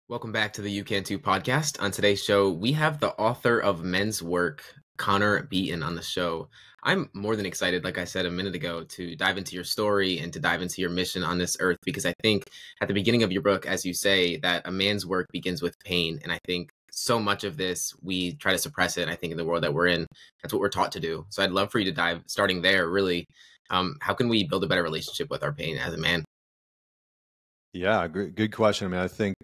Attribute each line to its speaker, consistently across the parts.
Speaker 1: Welcome back to the You Can Too podcast. On today's show, we have the author of Men's Work, Connor Beaton, on the show. I'm more than excited, like I said a minute ago, to dive into your story and to dive into your mission on this earth, because I think at the beginning of your book, as you say, that a man's work begins with pain. And I think so much of this, we try to suppress it. And I think in the world that we're in, that's what we're taught to do. So I'd love for you to dive, starting there, really, how can we build a better relationship with our pain as a man?
Speaker 2: Yeah, good question. I mean, I think,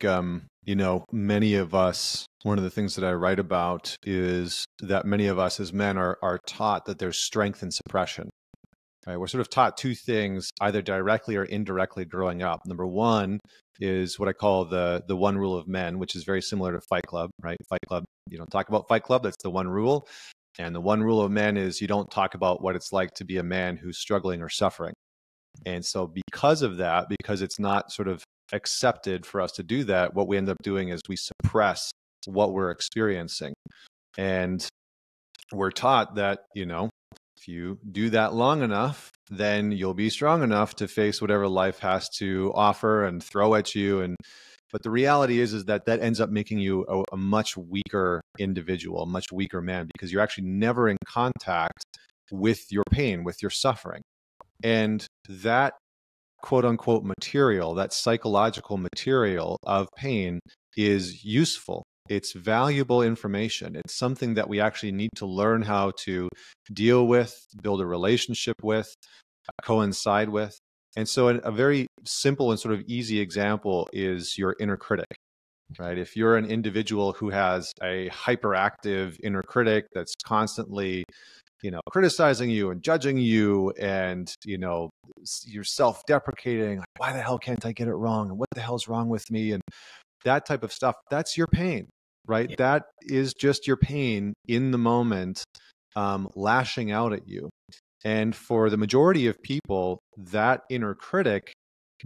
Speaker 2: many of us, one of the things that I write about is that many of us as men are taught that there's strength in suppression. Right? We're sort of taught two things, either directly or indirectly growing up. Number one is what I call the one rule of men, which is very similar to Fight Club, right? Fight Club, you don't talk about Fight Club, that's the one rule. And the one rule of men is you don't talk about what it's like to be a man who's struggling or suffering. And so because of that, because it's not sort of accepted for us to do that, what we end up doing is we suppress what we're experiencing. And we're taught that, if you do that long enough, then you'll be strong enough to face whatever life has to offer and throw at you. But the reality is that ends up making you a much weaker individual, a much weaker man, because you're actually never in contact with your pain, with your suffering. And that quote unquote material, that psychological material of pain is useful. It's valuable information. It's something that we actually need to learn how to deal with, build a relationship with, coincide with. And so a very simple and sort of easy example is your inner critic, right? If you're an individual who has a hyperactive inner critic that's constantly criticizing you and judging you, and, you're self-deprecating, like, why the hell can't I get it wrong? And what the hell's wrong with me? And that type of stuff, that's your pain, right? Yeah. That is just your pain in the moment, lashing out at you. And for the majority of people, that inner critic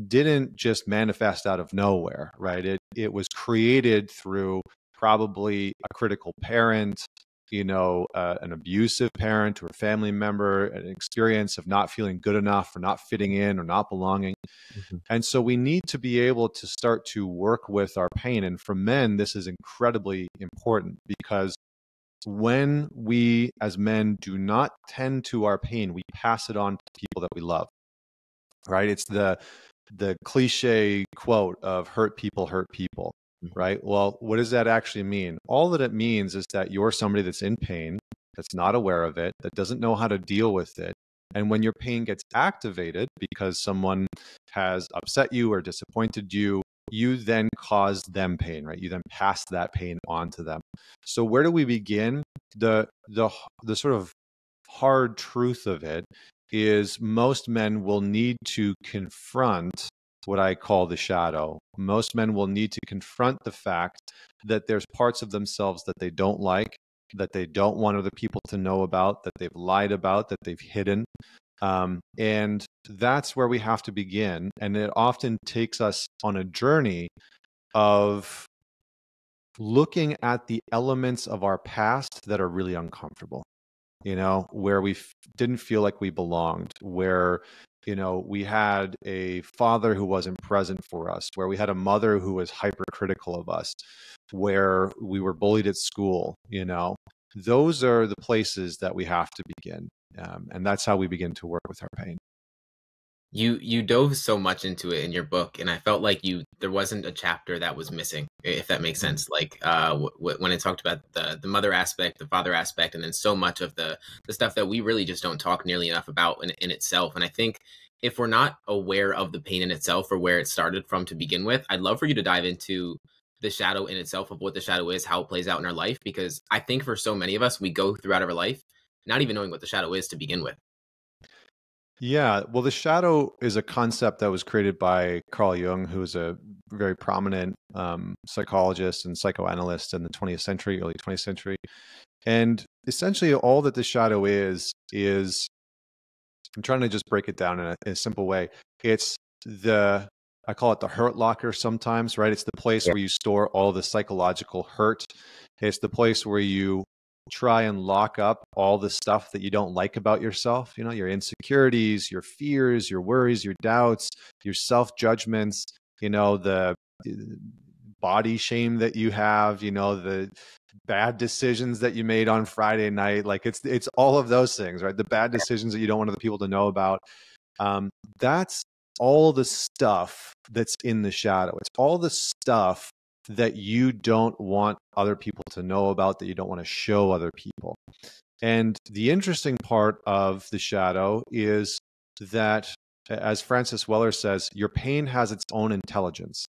Speaker 2: didn't just manifest out of nowhere, right? It was created through probably a critical parent, an abusive parent or a family member, an experience of not feeling good enough or not fitting in or not belonging. Mm-hmm. And so we need to be able to start to work with our pain. And for men, this is incredibly important, because when we as men do not tend to our pain, we pass it on to people that we love, right? It's the cliche quote of hurt people, right? Well, what does that actually mean? All that it means is that you're somebody that's in pain, that's not aware of it, that doesn't know how to deal with it. And when your pain gets activated because someone has upset you or disappointed you, you then cause them pain, right? You then pass that pain on to them. So where do we begin? The sort of hard truth of it is most men will need to confront what I call the shadow. Most men will need to confront the fact that there's parts of themselves that they don't like, that they don't want other people to know about, that they've lied about, that they've hidden. And that's where we have to begin. And it often takes us on a journey of looking at the elements of our past that are really uncomfortable, where we didn't feel like we belonged, where we had a father who wasn't present for us, where we had a mother who was hypercritical of us, where we were bullied at school. Those are the places that we have to begin. And that's how we begin to work with our pain.
Speaker 1: You dove so much into it in your book, and I felt like there wasn't a chapter that was missing, if that makes sense. Like when it talked about the mother aspect, the father aspect, and then so much of the stuff that we really just don't talk nearly enough about in itself. And I think if we're not aware of the pain in itself or where it started from to begin with, I'd love for you to dive into the shadow in itself, of what the shadow is, how it plays out in our life, because I think for so many of us, we go throughout our life not even knowing what the shadow is to begin with.
Speaker 2: Yeah, well, the shadow is a concept that was created by Carl Jung, who was a very prominent psychologist and psychoanalyst in the 20th century, early 20th century. And essentially all that the shadow is I'm trying to just break it down in a simple way. It's I call it the hurt locker sometimes, right? It's the place where you store all the psychological hurt. It's the place where you try and lock up all the stuff that you don't like about yourself, your insecurities, your fears, your worries, your doubts, your self-judgments, the body shame that you have, the bad decisions that you made on Friday night. Like it's all of those things, right? The bad decisions that you don't want other people to know about. That's all the stuff that's in the shadow. It's all the stuff that you don't want other people to know about, that you don't want to show other people. And the interesting part of the shadow is that, as Francis Weller says, your pain has its own intelligence.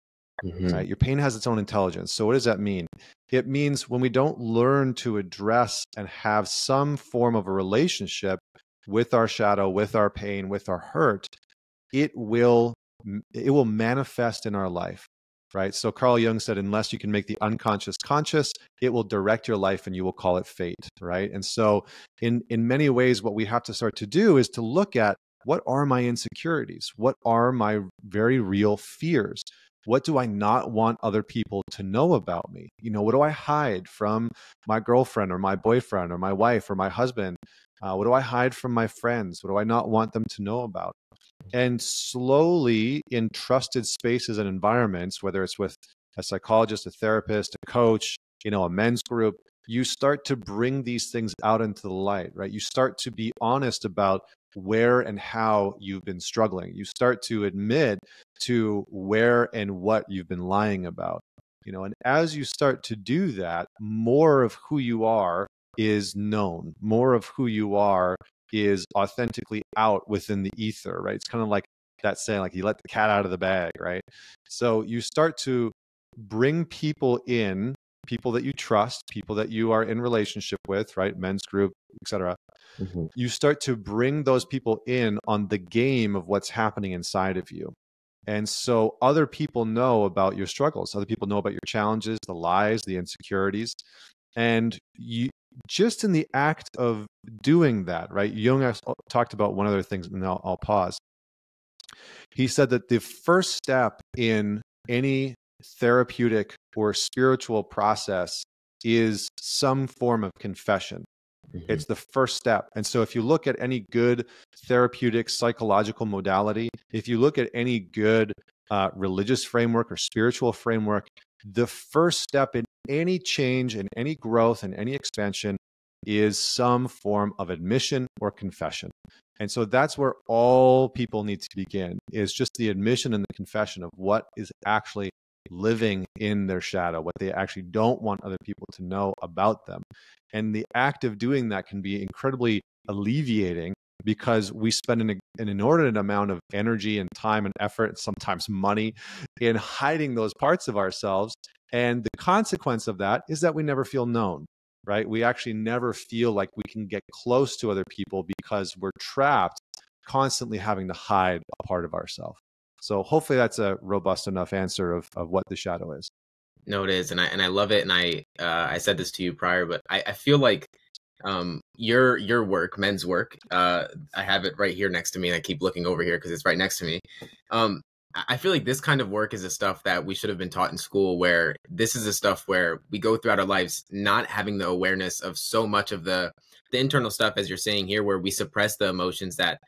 Speaker 2: Right? Your pain has its own intelligence. So what does that mean? It means when we don't learn to address and have some form of a relationship with our shadow, with our pain, with our hurt, it will manifest in our life. Right? So Carl Jung said, unless you can make the unconscious conscious, it will direct your life and you will call it fate. Right? And so in many ways, what we have to start to do is to look at, what are my insecurities? What are my very real fears? What do I not want other people to know about me? What do I hide from my girlfriend or my boyfriend or my wife or my husband? What do I hide from my friends? What do I not want them to know about? And slowly, in trusted spaces and environments, whether it's with a psychologist, a therapist, a coach, a men's group, you start to bring these things out into the light, right? You start to be honest about where and how you've been struggling. You start to admit to where and what you've been lying about. And as you start to do that, more of who you are is known. More of who you are is authentically out within the ether, right? It's kind of like that saying, like you let the cat out of the bag, right? So you start to bring people in, people that you trust, people that you are in relationship with, right? Men's group, etc. You start to bring those people in on the game of what's happening inside of you. And so other people know about your struggles. Other people know about your challenges, the lies, the insecurities. And you, just in the act of doing that, right? Jung talked about one other thing, and I'll pause. He said that the first step in any therapeutic or spiritual process is some form of confession. It's the first step. And so if you look at any good therapeutic psychological modality, if you look at any good religious framework or spiritual framework, the first step in any change, in any growth, and any expansion is some form of admission or confession. And so that's where all people need to begin, is just the admission and the confession of what is actually living in their shadow, what they actually don't want other people to know about them. And the act of doing that can be incredibly alleviating, because we spend an inordinate amount of energy and time and effort, and sometimes money, in hiding those parts of ourselves. And the consequence of that is that we never feel known, right? We actually never feel like we can get close to other people because we're trapped constantly having to hide a part of ourselves. So hopefully that's a robust enough answer of what the shadow is.
Speaker 1: No, it is, and I love it. And I said this to you prior, but I feel like your work, men's work, I have it right here next to me, and I keep looking over here because it's right next to me. I feel like this kind of work is the stuff that we should have been taught in school, where this is the stuff where we go throughout our lives not having the awareness of so much of the internal stuff, as you're saying here, where we suppress the emotions that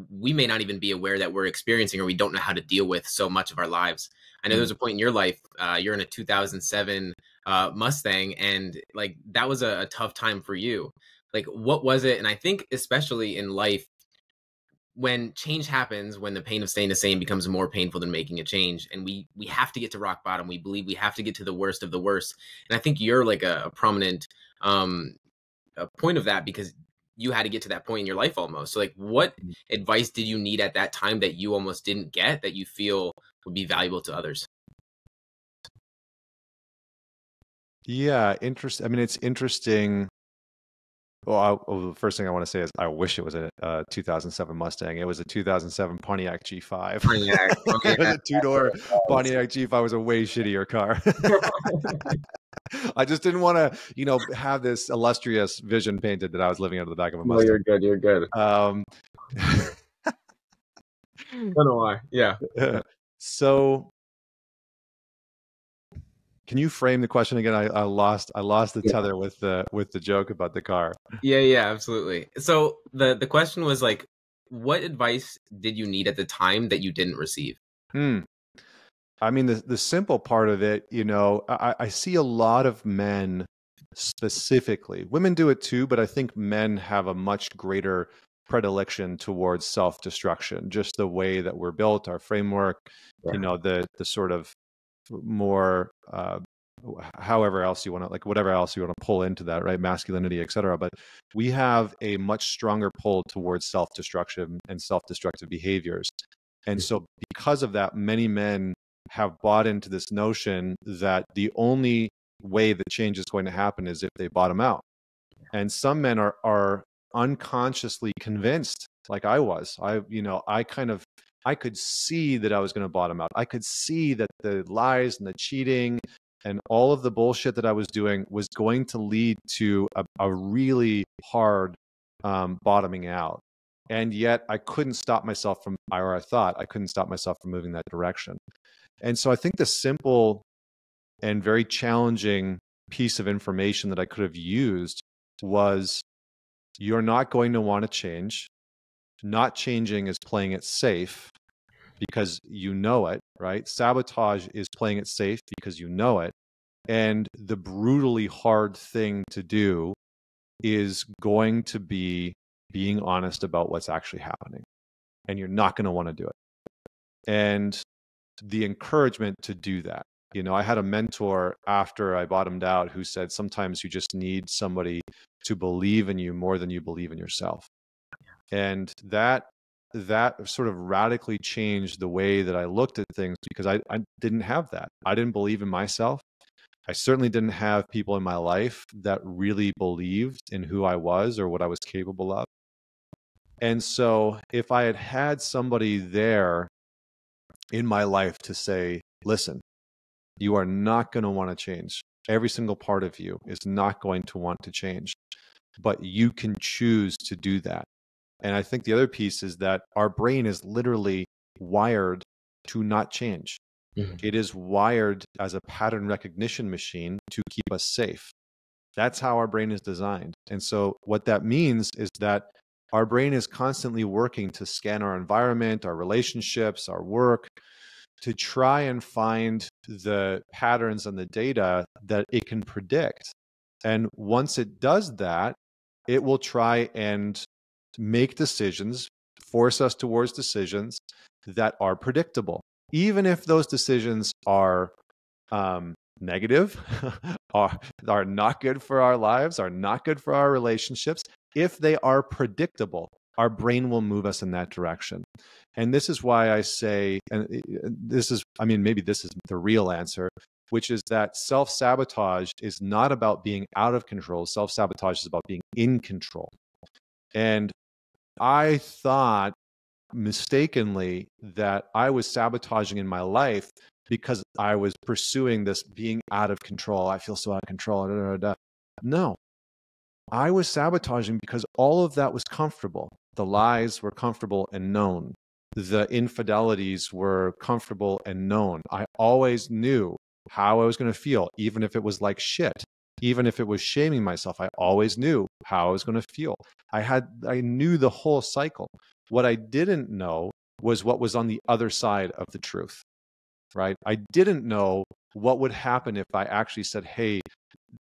Speaker 1: we may not even be aware that we're experiencing, or we don't know how to deal with so much of our lives. I know there's a point in your life, you're in a 2007 Mustang, and like that was a tough time for you. Like, what was it? And I think especially in life, when change happens, when the pain of staying the same becomes more painful than making a change, and we have to get to rock bottom. We believe we have to get to the worst of the worst. And I think you're like a prominent a point of that, because you had to get to that point in your life almost. So like, what advice did you need at that time that you almost didn't get, that you feel would be valuable to others?
Speaker 2: Yeah, interesting. I mean, it's interesting. Well, the first thing I want to say is I wish it was a 2007 Mustang. It was a 2007 Pontiac G5.
Speaker 1: Pontiac.
Speaker 2: It was a two-door Pontiac G5. Was a way shittier car. I just didn't want to, have this illustrious vision painted that I was living out of the back of a Mustang.
Speaker 1: No, you're good. You're good. I don't know why. Yeah.
Speaker 2: So, can you frame the question again? I lost the tether with the joke about the car.
Speaker 1: Yeah, absolutely. So the question was like, what advice did you need at the time that you didn't receive?
Speaker 2: I mean, the simple part of it, you know, I see a lot of men specifically. Women do it too, but I think men have a much greater predilection towards self-destruction, just the way that we're built, our framework, you
Speaker 1: Yeah.
Speaker 2: know, the sort of more however else you want to, like, whatever else you want to pull into that, right? Masculinity, etc. But we have a much stronger pull towards self-destruction and self-destructive behaviors. And so because of that, many men have bought into this notion that the only way that change is going to happen is if they bottom out. And some men are unconsciously convinced, like I was. I could see that I was going to bottom out. I could see that the lies and the cheating and all of the bullshit that I was doing was going to lead to a really hard bottoming out. And yet I couldn't stop myself from, or I thought I couldn't stop myself from moving that direction. And so I think the simple and very challenging piece of information that I could have used was, you're not going to want to change. Not changing is playing it safe because you know it, right? Sabotage is playing it safe because you know it. And the brutally hard thing to do is going to be being honest about what's actually happening. And you're not going to want to do it. And the encouragement to do that. You know, I had a mentor after I bottomed out who said, sometimes you just need somebody to believe in you more than you believe in yourself. And that sort of radically changed the way that I looked at things, because I didn't have that. I didn't believe in myself. I certainly didn't have people in my life that really believed in who I was or what I was capable of. And so if I had had somebody there in my life to say, listen, you are not going to want to change. Every single part of you is not going to want to change, but you can choose to do that. And I think the other piece is that our brain is literally wired to not change.
Speaker 1: Mm-hmm.
Speaker 2: It is wired as a pattern recognition machine to keep us safe. That's how our brain is designed. And so what that means is that our brain is constantly working to scan our environment, our relationships, our work, to try and find the patterns and the data that it can predict. And once it does that, it will try and make decisions, force us towards decisions that are predictable, even if those decisions are negative, are not good for our lives, are not good for our relationships. If they are predictable, our brain will move us in that direction. And this is why I say, and this is, I mean, maybe this is the real answer, which is that self-sabotage is not about being out of control. Self-sabotage is about being in control. And I thought mistakenly that I was sabotaging in my life because I was pursuing this being out of control. I feel so out of control. Da, da, da. No, I was sabotaging because all of that was comfortable. The lies were comfortable and known. The infidelities were comfortable and known. I always knew how I was going to feel, even if it was like shit. Even if it was shaming myself, I always knew how I was going to feel. I knew the whole cycle. What I didn't know was what was on the other side of the truth, right? I didn't know what would happen if I actually said, hey,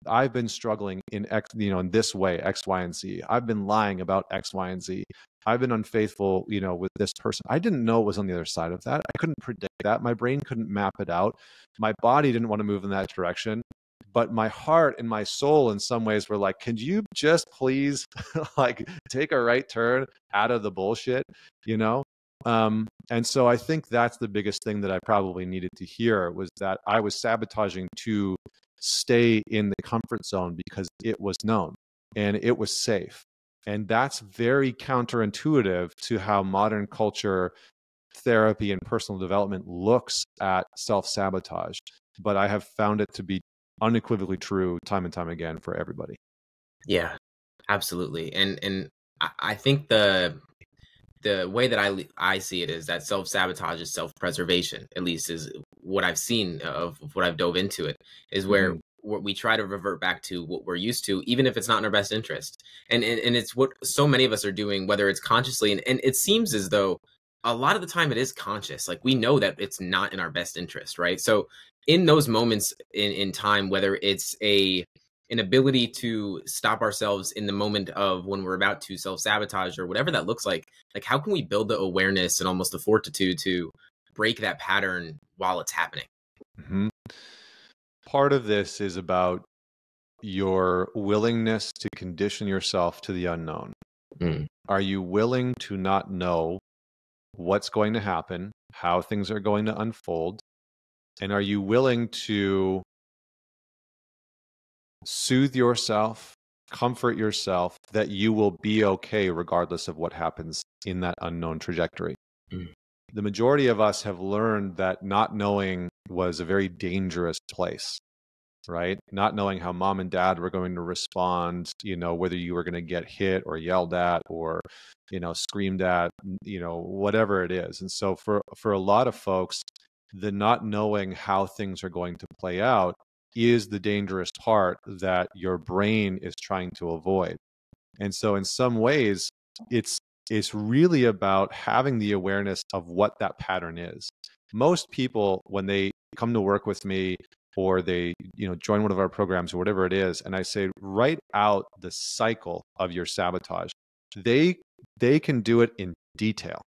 Speaker 2: I've been struggling in X, in this way, X, Y, and Z. I've been lying about X, Y, and Z. I've been unfaithful, with this person. I didn't know what was on the other side of that. I couldn't predict that. My brain couldn't map it out. My body didn't want to move in that direction. But my heart and my soul in some ways were like, can you just please like take a right turn out of the bullshit, And so I think that's the biggest thing that I probably needed to hear, was that I was sabotaging to stay in the comfort zone because it was known and it was safe. And that's very counterintuitive to how modern culture, therapy, and personal development looks at self-sabotage. But I have found it to be unequivocally true time and time again for everybody.
Speaker 1: Yeah, absolutely. And I think the way that I see it is that self-sabotage is self-preservation, at least is what I've seen of what I've dove into it, is where we try to revert back to what we're used to, even if it's not in our best interest. And it's what so many of us are doing, whether it's consciously, and it seems as though a lot of the time it is conscious. Like we know that it's not in our best interest, right? So in those moments in time, whether it's an ability to stop ourselves in the moment of when we're about to self-sabotage or whatever that looks like how can we build the awareness and almost the fortitude to break that pattern while it's happening?
Speaker 2: Mm-hmm. Part of this is about your willingness to condition yourself to the unknown.
Speaker 1: Mm.
Speaker 2: Are you willing to not know what's going to happen, how things are going to unfold? And are you willing to soothe yourself, comfort yourself that you will be okay regardless of what happens in that unknown trajectory?
Speaker 1: Mm.
Speaker 2: The majority of us have learned that not knowing was a very dangerous place, right? Not knowing how mom and dad were going to respond, whether you were going to get hit or yelled at or, screamed at, whatever it is. And so for a lot of folks, the not knowing how things are going to play out is the dangerous part that your brain is trying to avoid. And so in some ways, it's really about having the awareness of what that pattern is. Most people, when they come to work with me or they join one of our programs or whatever it is, and I say, write out the cycle of your sabotage, they can do it in detail.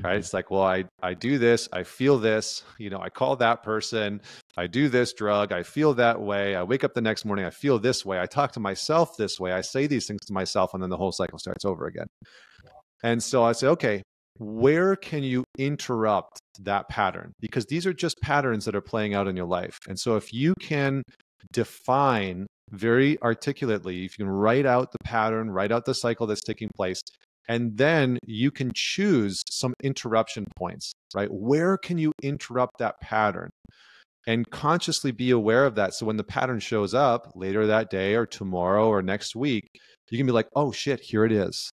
Speaker 2: Right? It's like, well, I do this, I feel this, I call that person, I do this drug, I feel that way, I wake up the next morning, I feel this way, I talk to myself this way, I say these things to myself, and then the whole cycle starts over again. And so I say, okay, where can you interrupt that pattern? Because these are just patterns that are playing out in your life. And so if you can define very articulately, if you can write out the pattern, write out the cycle that's taking place, and then you can choose some interruption points, right? Where can you interrupt that pattern? And consciously be aware of that. So when the pattern shows up later that day or tomorrow or next week, you can be like, oh shit, here it is,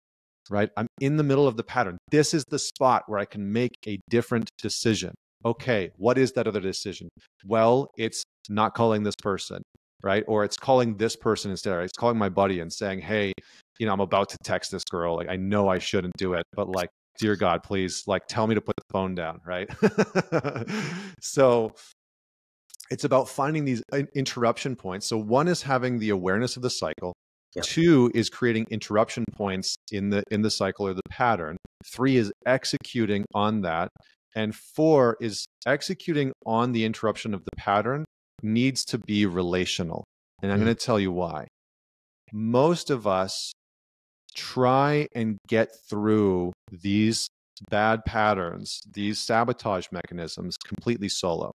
Speaker 2: right? I'm in the middle of the pattern. This is the spot where I can make a different decision. Okay, what is that other decision? Well, it's not calling this person, right? Or it's calling this person instead. Right? It's calling my buddy and saying, hey, I'm about to text this girl. Like, I know I shouldn't do it, but like, dear God, please, like, tell me to put the phone down, right? So it's about finding these interruption points. So one is having the awareness of the cycle. Yep. 2 is creating interruption points in the cycle or the pattern. 3 is executing on that. And 4 is executing on the interruption of the pattern needs to be relational. And I'm going to tell you why. Most of us try and get through these bad patterns, these sabotage mechanisms completely solo.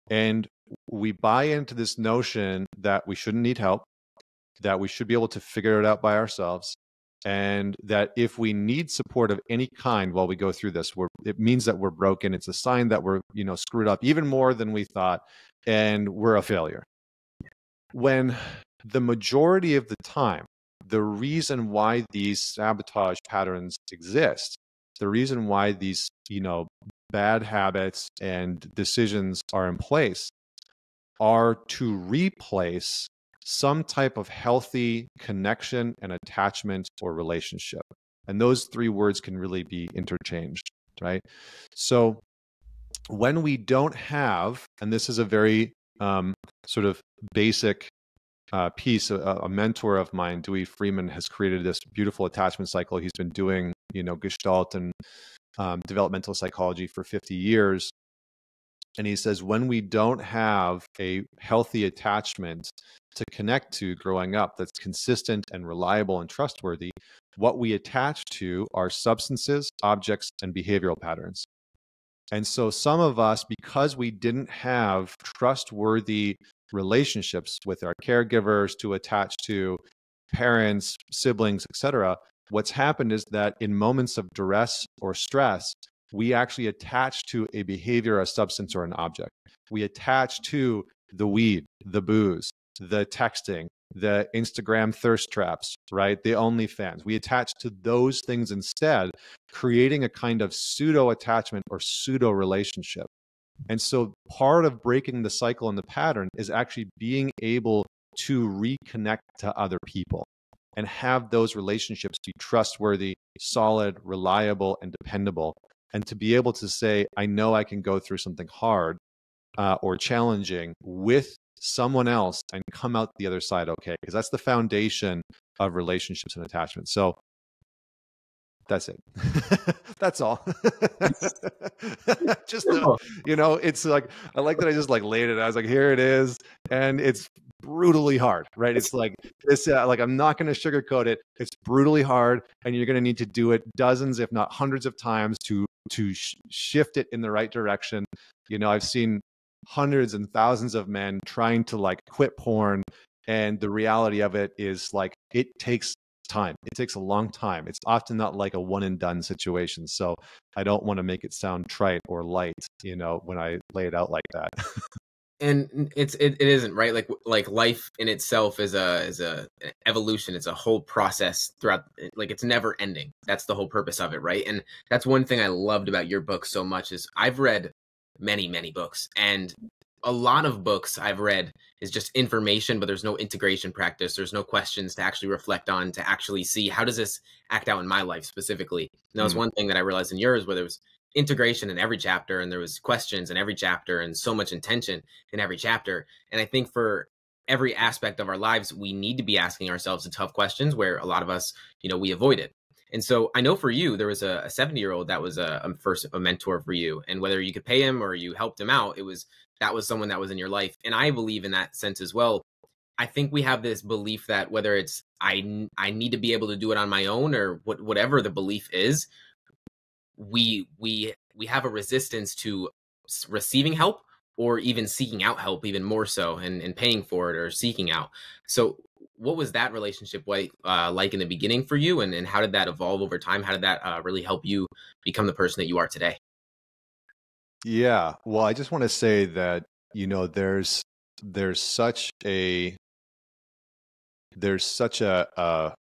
Speaker 2: And we buy into this notion that we shouldn't need help, that we should be able to figure it out by ourselves, and that if we need support of any kind while we go through this, it means that we're broken. It's a sign that we're screwed up even more than we thought, and we're a failure. When the majority of the time, the reason why these sabotage patterns exist, the reason why these bad habits and decisions are in place, are to replace some type of healthy connection and attachment or relationship. And those 3 words can really be interchanged, right? So when we don't have, and this is a very sort of basic piece, a mentor of mine, Dewey Freeman, has created this beautiful attachment cycle. He's been doing, Gestalt and developmental psychology for 50 years. And he says, when we don't have a healthy attachment to connect to growing up that's consistent and reliable and trustworthy, what we attach to are substances, objects, and behavioral patterns. And so some of us, because we didn't have trustworthy relationships with our caregivers to attach to, parents, siblings, etc., what's happened is that in moments of duress or stress, we actually attach to a behavior, a substance, or an object. We attach to the weed, the booze, the texting, the Instagram thirst traps, right? The OnlyFans. We attach to those things instead, creating a kind of pseudo attachment or pseudo relationship. And so part of breaking the cycle and the pattern is actually being able to reconnect to other people and have those relationships be trustworthy, solid, reliable, and dependable. And to be able to say, I know I can go through something hard or challenging with someone else and come out the other side okay, because that's the foundation of relationships and attachments. So that's it. That's all. Just it's like, I like that I just like laid it. I was like, here it is. And it's brutally hard, right? It's like this, like, I'm not going to sugarcoat it. It's brutally hard. And you're going to need to do it dozens, if not hundreds of times to shift it in the right direction. I've seen hundreds and thousands of men trying to like quit porn. And the reality of it is like, it takes time. It takes a long time. It's often not like a one and done situation. So I don't want to make it sound trite or light, when I lay it out like that.
Speaker 1: And it isn't, right? Like life in itself is a evolution. It's a whole process throughout, like it's never ending. That's the whole purpose of it, right? And that's one thing I loved about your book so much is I've read many, many books, and a lot of books I've read is just information, but there's no integration practice. There's no questions to actually reflect on, to actually see how does this act out in my life specifically. And that was one thing that I realized in yours, where there was integration in every chapter, and there was questions in every chapter, and so much intention in every chapter. And I think for every aspect of our lives, we need to be asking ourselves the tough questions where a lot of us, we avoid it. And so I know for you, there was a 70-year-old that was a mentor for you, and whether you could pay him or you helped him out, that was someone that was in your life. And I believe in that sense as well. I think we have this belief that whether it's I need to be able to do it on my own, or whatever the belief is, we have a resistance to receiving help, or even seeking out help, even more so, and paying for it or seeking out. So what was that relationship like in the beginning for you, and how did that evolve over time? How did that really help you become the person that you are today?
Speaker 2: Yeah. Well, I just want to say that, there's such a, I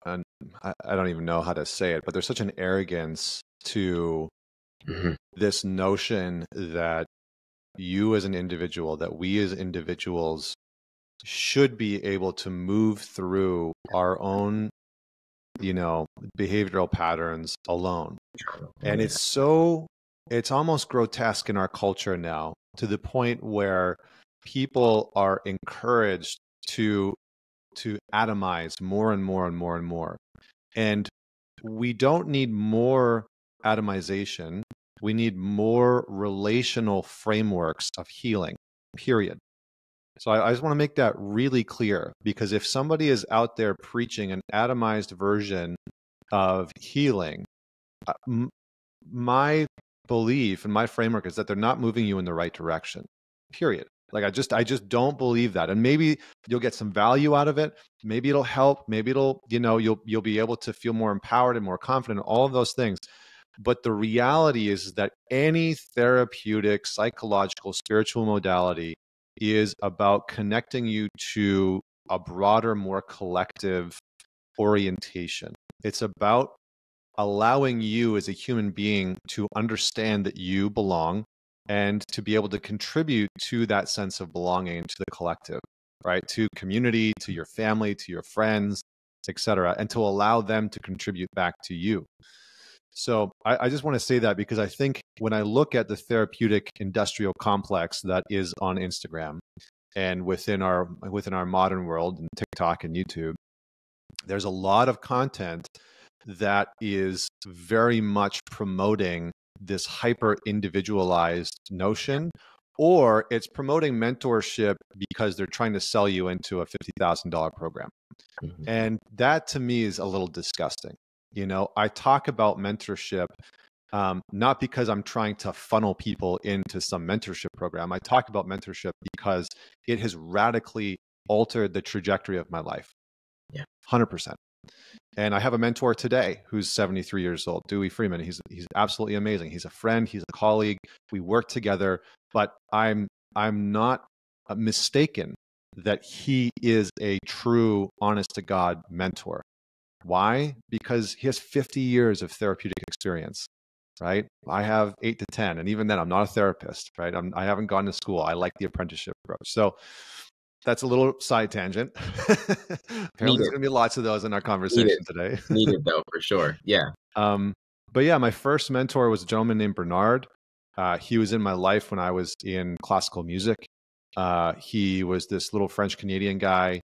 Speaker 2: don't even know how to say it, but there's such an arrogance to this notion that you as an individual, that we as individuals should be able to move through our own, behavioral patterns alone. And it's almost grotesque in our culture now, to the point where people are encouraged to atomize more and more and more and more. And we don't need more atomization. We need more relational frameworks of healing, period. So I just want to make that really clear, because if somebody is out there preaching an atomized version of healing, my belief and my framework is that they're not moving you in the right direction, period. Like I just don't believe that. And maybe you'll get some value out of it. Maybe it'll help. Maybe it'll, you'll be able to feel more empowered and more confident, all of those things. But the reality is that any therapeutic, psychological, spiritual modality is about connecting you to a broader, more collective orientation. It's about allowing you as a human being to understand that you belong, and to be able to contribute to that sense of belonging to the collective, right? To community, to your family, to your friends, etc., and to allow them to contribute back to you. So I just want to say that, because I think when I look at the therapeutic industrial complex that is on Instagram and within our modern world, and TikTok and YouTube, there's a lot of content that is very much promoting this hyper individualized notion, or it's promoting mentorship because they're trying to sell you into a $50,000 program. And that to me is a little disgusting. I talk about mentorship not because I'm trying to funnel people into some mentorship program. I talk about mentorship because it has radically altered the trajectory of my life.
Speaker 1: Yeah,
Speaker 2: 100%. And I have a mentor today who's 73 years old, Dewey Freeman. He's absolutely amazing. He's a friend. He's a colleague. We work together. But I'm not mistaken that he is a true, honest to God mentor. Why? Because he has 50 years of therapeutic experience, right? I have 8 to 10. And even then, I'm not a therapist, right? I haven't gone to school. I like the apprenticeship approach. So that's a little side tangent. Apparently, there's going to be lots of those in our conversation today.
Speaker 1: Needed though, for sure. Yeah.
Speaker 2: But yeah, my first mentor was a gentleman named Bernard. He was in my life when I was in classical music. He was this little French Canadian guy.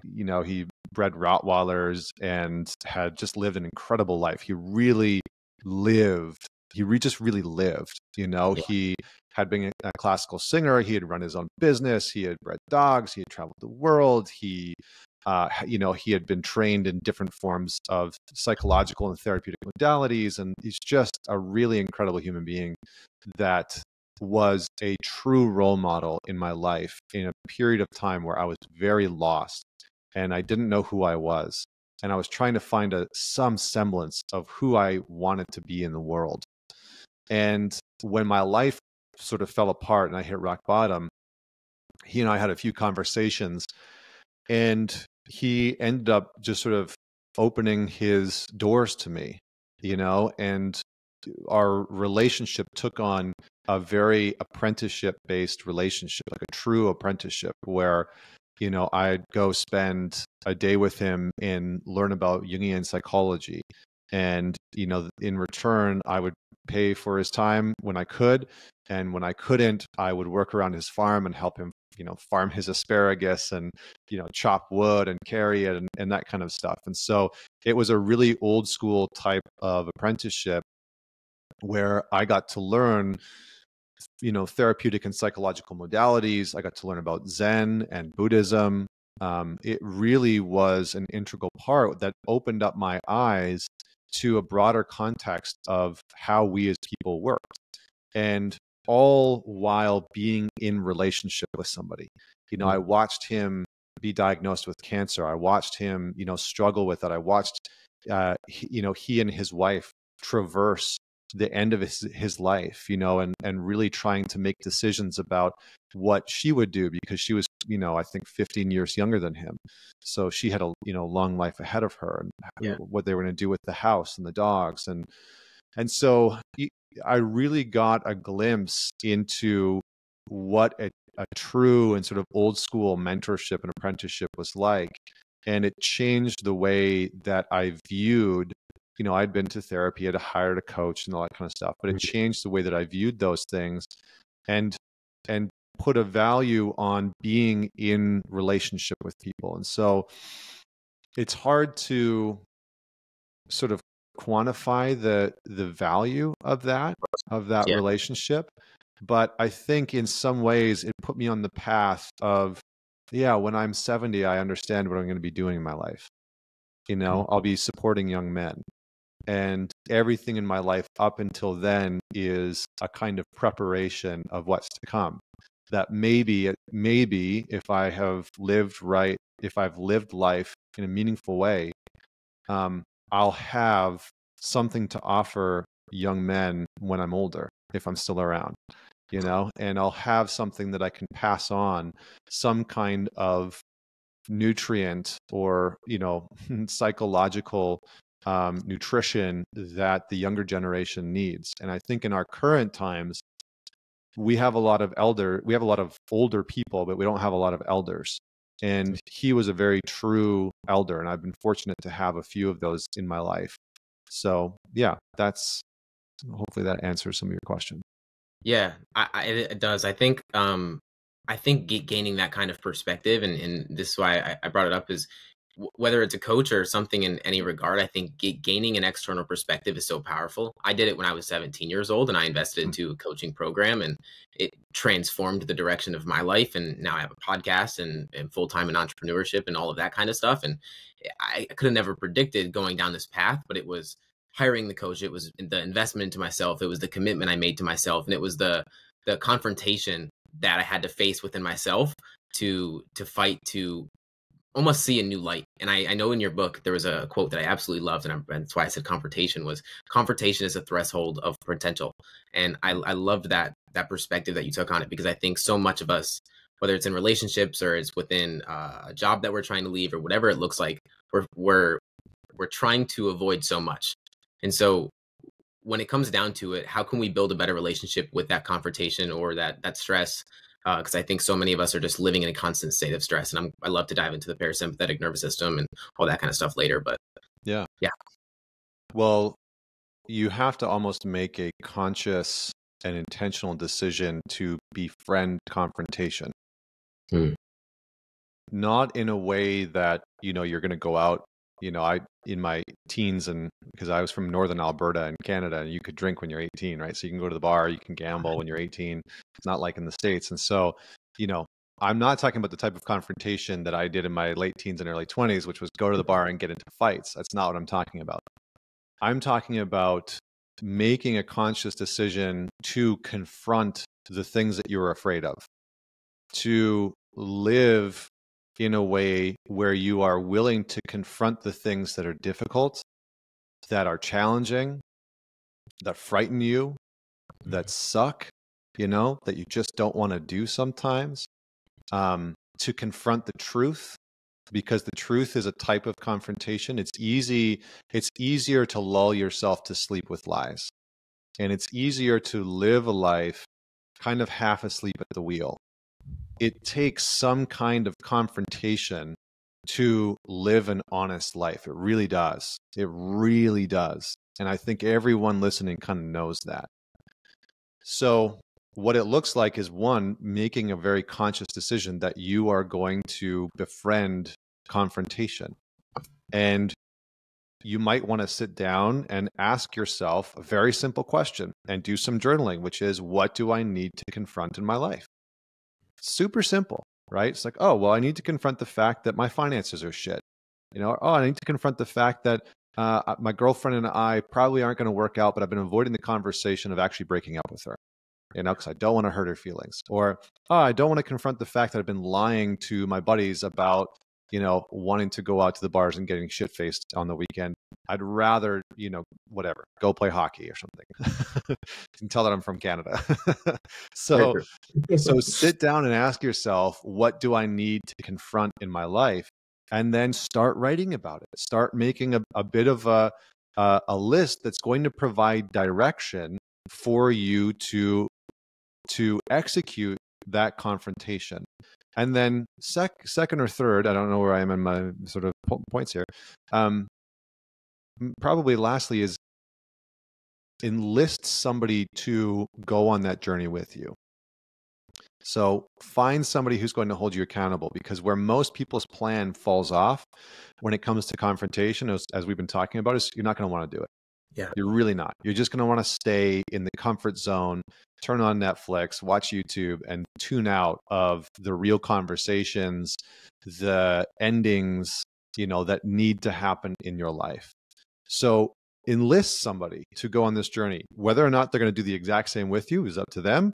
Speaker 2: He bred Rottweilers and had just lived an incredible life. He really lived. Just really lived.
Speaker 1: Yeah.
Speaker 2: He had been a classical singer. He had run his own business. He had bred dogs. He had traveled the world. He had been trained in different forms of psychological and therapeutic modalities. And he's just a really incredible human being that was a true role model in my life in a period of time where I was very lost and I didn't know who I was. And I was trying to find some semblance of who I wanted to be in the world. And when my life sort of fell apart and I hit rock bottom, he and I had a few conversations, and he ended up just sort of opening his doors to me, and our relationship took on a very apprenticeship-based relationship, like a true apprenticeship, where I'd go spend a day with him and learn about Jungian psychology. And, in return, I would pay for his time when I could. And when I couldn't, I would work around his farm and help him, farm his asparagus and, chop wood and carry it and that kind of stuff. And so it was a really old school type of apprenticeship where I got to learn therapeutic and psychological modalities. I got to learn about Zen and Buddhism. It really was an integral part that opened up my eyes to a broader context of how we as people work, and all while being in relationship with somebody. I watched him be diagnosed with cancer. I watched him, struggle with it. I watched, he and his wife traverse the end of his life, and really trying to make decisions about what she would do, because she was, I think 15 years younger than him. So she had a, long life ahead of her, and what they were going to do with the house and the dogs. And so I really got a glimpse into what a true and sort of old school mentorship and apprenticeship was like. And it changed the way that I viewed, I'd been to therapy, I'd hired a coach and all that kind of stuff, but it changed the way that I viewed those things, and put a value on being in relationship with people. And so it's hard to sort of quantify the value of that relationship. But I think in some ways it put me on the path of, when I'm 70, I understand what I'm going to be doing in my life. I'll be supporting young men. And everything in my life up until then is a kind of preparation of what's to come. That maybe if I have lived right, if I've lived life in a meaningful way, I'll have something to offer young men when I'm older, if I'm still around, and I'll have something that I can pass on, some kind of nutrient or, psychological nutrition that the younger generation needs. And I think in our current times, we have a lot of older people, but we don't have a lot of elders. And he was a very true elder, and I've been fortunate to have a few of those in my life. So hopefully that answers some of your question.
Speaker 1: Yeah, it does. I think gaining that kind of perspective, and this is why I brought it up, is whether it's a coach or something in any regard, I think gaining an external perspective is so powerful. I did it when I was 17 years old, and I invested into a coaching program, and it transformed the direction of my life. And now I have a podcast and full-time in entrepreneurship and all of that kind of stuff. And I could have never predicted going down this path, but it was hiring the coach. It was the investment into myself. It was the commitment I made to myself. And it was the confrontation that I had to face within myself to fight to almost see a new light. And I know in your book, there was a quote that I absolutely loved. And that's why I said confrontation is a threshold of potential. And I loved that perspective that you took on it, because I think so much of us, whether it's in relationships or it's within a job that we're trying to leave or whatever it looks like, we're trying to avoid so much. And so when it comes down to it, how can we build a better relationship with that confrontation or that stress? Because I think so many of us are just living in a constant state of stress. And I love to dive into the parasympathetic nervous system and all that kind of stuff later. But
Speaker 2: yeah.
Speaker 1: Yeah.
Speaker 2: Well, you have to almost make a conscious and intentional decision to befriend confrontation. Not in a way that, you're going to go out, in my teens, and because I was from Northern Alberta in Canada, and you could drink when you're 18, right? So you can go to the bar, you can gamble when you're 18. It's not like in the States. And so, I'm not talking about the type of confrontation that I did in my late teens and early 20s, which was go to the bar and get into fights. That's not what I'm talking about. I'm talking about making a conscious decision to confront the things that you're afraid of, to live in a way where you are willing to confront the things that are difficult, that are challenging, that frighten you, that suck, that you just don't want to do sometimes, to confront the truth, because the truth is a type of confrontation. It's easier to lull yourself to sleep with lies. And it's easier to live a life kind of half asleep at the wheel. It takes some kind of confrontation to live an honest life. It really does. It really does. And I think everyone listening kind of knows that. So what it looks like is, one, making a very conscious decision that you are going to befriend confrontation. And you might want to sit down and ask yourself a very simple question and do some journaling, which is, what do I need to confront in my life? Super simple, right? It's like, oh, well, I need to confront the fact that my finances are shit. I need to confront the fact that my girlfriend and I probably aren't going to work out, but I've been avoiding the conversation of actually breaking up with her, because I don't want to hurt her feelings. Or, oh, I don't want to confront the fact that I've been lying to my buddies about, wanting to go out to the bars and getting shit-faced on the weekend. I'd rather, whatever, go play hockey or something. You can tell that I'm from Canada. So sit down and ask yourself, what do I need to confront in my life? And then start writing about it. Start making a bit of a list that's going to provide direction for you to execute that confrontation. And then second or third, I don't know where I am in my sort of points here. Probably lastly is enlist somebody to go on that journey with you. So find somebody who's going to hold you accountable, because where most people's plan falls off when it comes to confrontation, as we've been talking about, is you're not going to want to do it.
Speaker 1: Yeah.
Speaker 2: You're really not. You're just going to want to stay in the comfort zone, turn on Netflix, watch YouTube, and tune out of the real conversations, the endings, that need to happen in your life. So enlist somebody to go on this journey. Whether or not they're going to do the exact same with you is up to them.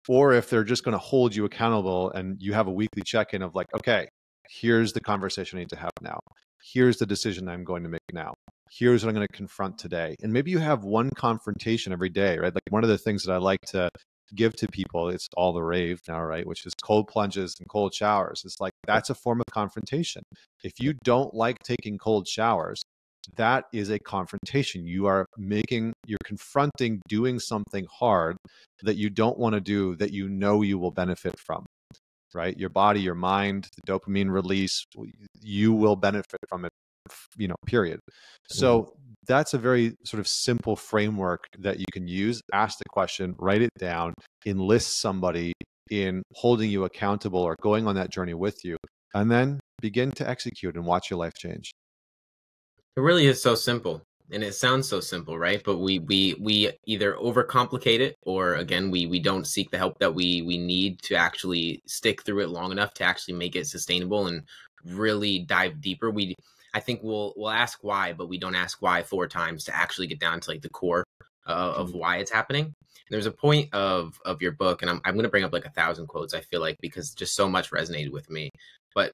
Speaker 2: Or if they're just going to hold you accountable and you have a weekly check-in of like, okay, here's the conversation I need to have now. Here's the decision I'm going to make now. Here's what I'm going to confront today. And maybe you have one confrontation every day, right? Like one of the things that I like to give to people, it's all the rave now, right? Which is cold plunges and cold showers. It's like, that's a form of confrontation. If you don't like taking cold showers, that is a confrontation. You're confronting doing something hard that you don't want to do, that you will benefit from, right? Your body, your mind, the dopamine release, you will benefit from it, period. So that's a very sort of simple framework that you can use. Ask the question, write it down, enlist somebody in holding you accountable or going on that journey with you, and then begin to execute and watch your life change.
Speaker 1: It really is so simple, and it sounds so simple, right? But we either overcomplicate it, or again, we don't seek the help that we need to actually stick through it long enough to actually make it sustainable and really dive deeper. I think we'll ask why, but we don't ask why 4 times to actually get down to like the core of why it's happening. And there's a point of your book, and I'm going to bring up like 1,000 quotes, I feel like, because just so much resonated with me. But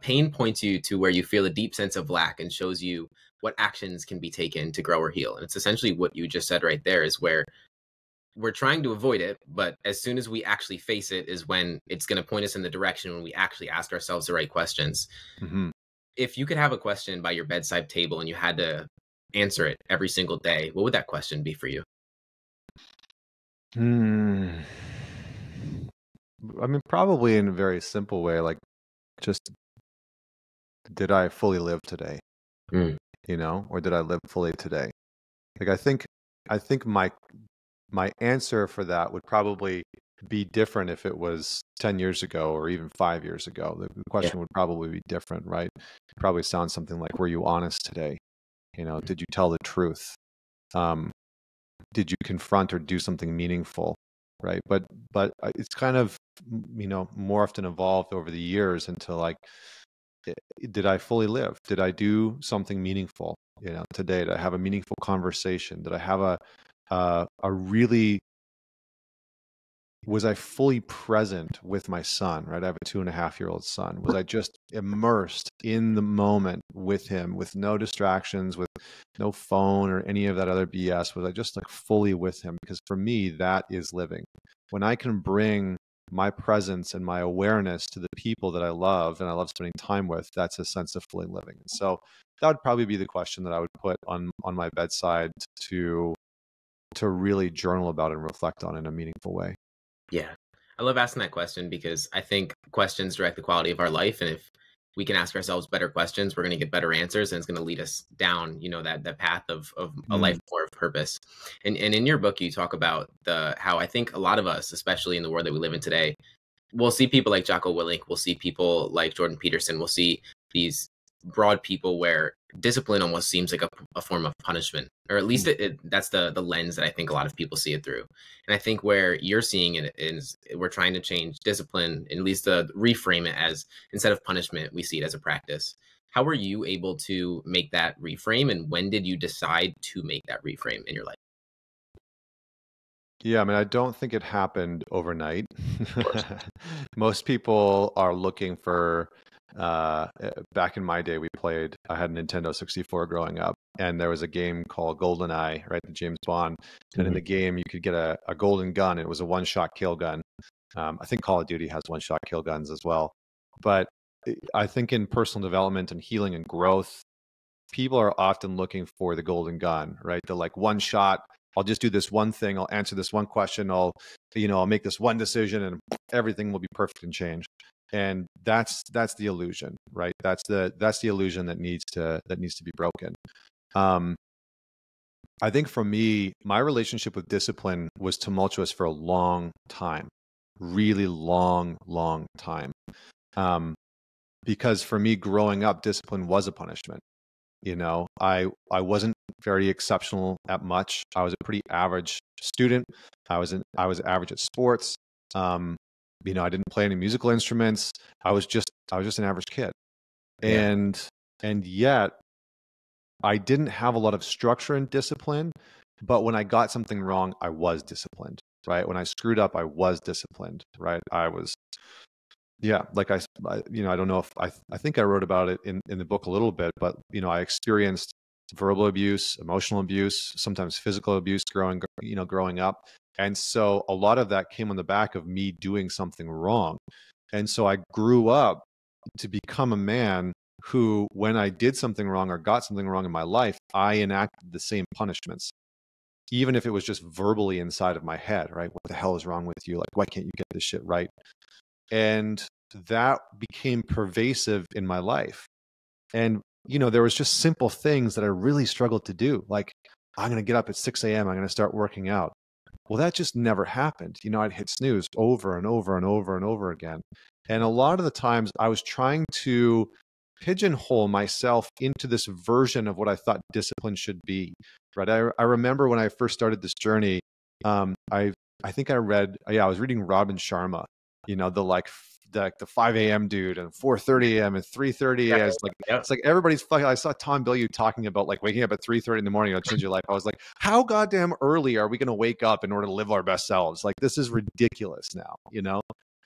Speaker 1: pain points you to where you feel a deep sense of lack and shows you what actions can be taken to grow or heal. And it's essentially what you just said right there, is where we're trying to avoid it, but as soon as we actually face it is when it's going to point us in the direction when we actually ask ourselves the right questions.
Speaker 2: Mm-hmm.
Speaker 1: If you could have a question by your bedside table and you had to answer it every single day, what would that question be for you?
Speaker 2: I mean, probably in a very simple way, like, just, did I fully live today? Or did I live fully today? Like I think my answer for that would probably be different if it was 10 years ago or even 5 years ago. The
Speaker 1: Yeah.
Speaker 2: question would probably be different, right? It probably sounds something like, were you honest today? Did you tell the truth? Um, did you confront or do something meaningful? Right. But it's kind of, morphed and evolved over the years into like, did I fully live? Did I do something meaningful, today? Did I have a meaningful conversation? Did I have a really was I fully present with my son, right? I have a 2.5-year-old son. Was I just immersed in the moment with him, with no distractions, with no phone or any of that other BS? Was I just like fully with him? Because for me, that is living. When I can bring my presence and my awareness to the people that I love and I love spending time with, that's a sense of fully living. And so that would probably be the question that I would put on my bedside to really journal about and reflect on in a meaningful way.
Speaker 1: Yeah. I love asking that question because I think questions direct the quality of our life. And if we can ask ourselves better questions, we're going to get better answers and it's going to lead us down, that path of a life
Speaker 2: Mm.
Speaker 1: more of purpose. And in your book, you talk about how I think a lot of us, especially in the world that we live in today, we'll see people like Jocko Willink, we'll see people like Jordan Peterson, we'll see these broad people where discipline almost seems like a form of punishment, or at least that's the lens that I think a lot of people see it through. And I think where you're seeing it is we're trying to change discipline, at least to reframe it as, instead of punishment, we see it as a practice. How were you able to make that reframe, and when did you decide to make that reframe in your life?
Speaker 2: Yeah, I mean, I don't think it happened overnight.
Speaker 1: Of course.
Speaker 2: Most people are looking for, back in my day, I had a Nintendo 64 growing up, and there was a game called GoldenEye, right? The James Bond. And in
Speaker 1: Mhm.
Speaker 2: the game, you could get a golden gun. It was a one-shot kill gun. I think Call of Duty has one-shot kill guns as well. But I think in personal development and healing and growth, people are often looking for the golden gun, right? The like one shot, I'll just do this one thing, I'll answer this one question, I'll make this one decision and everything will be perfect and change. And that's the illusion, right? That's the illusion that needs to be broken. Um, I think for me, my relationship with discipline was tumultuous for a long time, really long time. Um, because for me, growing up, discipline was a punishment. I wasn't very exceptional at much. I was a pretty average student. I was average at sports. Um, I didn't play any musical instruments. I was just an average kid.
Speaker 1: Yeah.
Speaker 2: And yet I didn't have a lot of structure and discipline, but when I got something wrong, I was disciplined, right? When I screwed up, I was disciplined, right? Yeah, like I don't know if I think I wrote about it in the book a little bit, but I experienced verbal abuse, emotional abuse, sometimes physical abuse growing up. And so a lot of that came on the back of me doing something wrong. And so I grew up to become a man who, when I did something wrong or got something wrong in my life, I enacted the same punishments, even if it was just verbally inside of my head, right? What the hell is wrong with you? Like, why can't you get this shit right? And that became pervasive in my life. And, there was just simple things that I really struggled to do. Like, I'm going to get up at 6 a.m. I'm going to start working out. Well, that just never happened. I'd hit snooze over and over and over and over again. And a lot of the times I was trying to pigeonhole myself into this version of what I thought discipline should be, right? I remember when I first started this journey, I think I was reading Robin Sharma, the 5 a.m. dude and 4:30 a.m. and 3:30
Speaker 1: Exactly.
Speaker 2: as like
Speaker 1: Yep.
Speaker 2: it's like everybody's fucking. I saw Tom Bilyeu talking about like waking up at 3:30 in the morning, it'll change your life. I was like, how goddamn early are we going to wake up in order to live our best selves? Like, this is ridiculous now.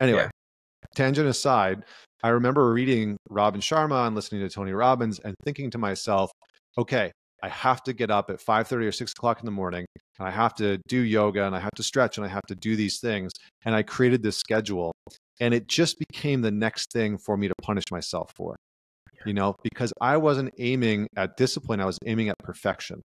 Speaker 2: Anyway,
Speaker 1: Yeah.
Speaker 2: tangent aside, I remember reading Robin Sharma and listening to Tony Robbins and thinking to myself, okay, I have to get up at 5:30 or 6 o'clock in the morning, and I have to do yoga and I have to stretch and I have to do these things. And I created this schedule, and it just became the next thing for me to punish myself for, because I wasn't aiming at discipline. I was aiming at perfection.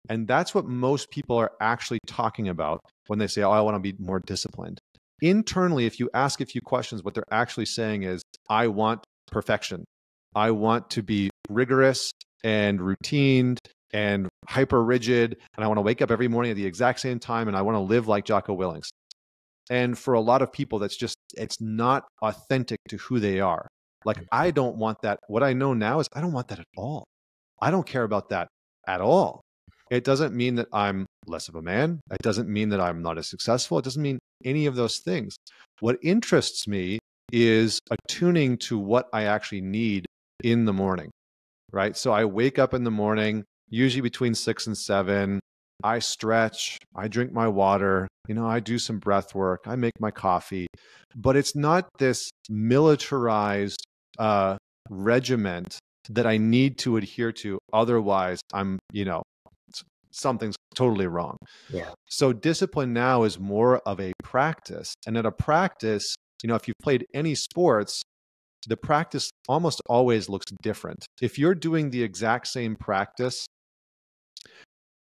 Speaker 2: And that's what most people are actually talking about when they say, oh, I want to be more disciplined. Internally, if you ask a few questions, what they're actually saying is, I want perfection. I want to be rigorous and routined and hyper rigid, and I want to wake up every morning at the exact same time, and I want to live like Jocko Willings. And for a lot of people, it's not authentic to who they are. Like, I don't want that. What I know now is I don't want that at all. I don't care about that at all. It doesn't mean that I'm less of a man. It doesn't mean that I'm not as successful. It doesn't mean any of those things. What interests me is attuning to what I actually need in the morning, right? So I wake up in the morning, usually between 6 and 7. I stretch, I drink my water, I do some breath work, I make my coffee, but it's not this militarized regiment that I need to adhere to. Otherwise, something's totally wrong.
Speaker 1: Yeah.
Speaker 2: So discipline now is more of a practice. And at a practice, if you've played any sports, the practice almost always looks different. If you're doing the exact same practice,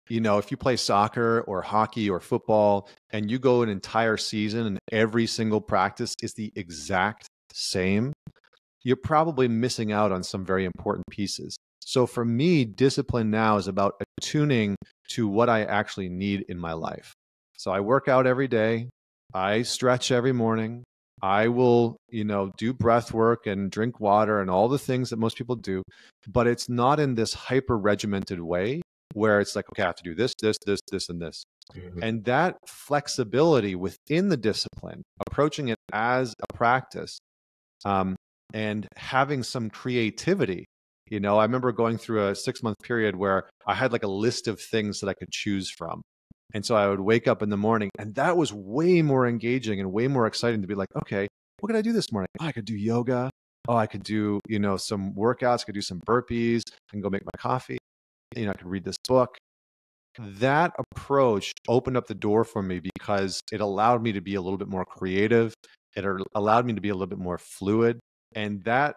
Speaker 2: if you play soccer or hockey or football and you go an entire season and every single practice is the exact same, you're probably missing out on some very important pieces. So for me, discipline now is about attuning to what I actually need in my life. So I work out every day. I stretch every morning. I will, do breath work and drink water and all the things that most people do, but it's not in this hyper regimented way where it's like, okay, I have to do this, this, this, this, and this.
Speaker 1: Mm-hmm.
Speaker 2: And that flexibility within the discipline, approaching it as a practice, and having some creativity. I remember going through a 6-month period where I had like a list of things that I could choose from. And so I would wake up in the morning, and that was way more engaging and way more exciting to be like, okay, what could I do this morning? Oh, I could do yoga. Oh, I could do, some workouts. I could do some burpees and go make my coffee. I could read this book. That approach opened up the door for me because it allowed me to be a little bit more creative. It allowed me to be a little bit more fluid. And that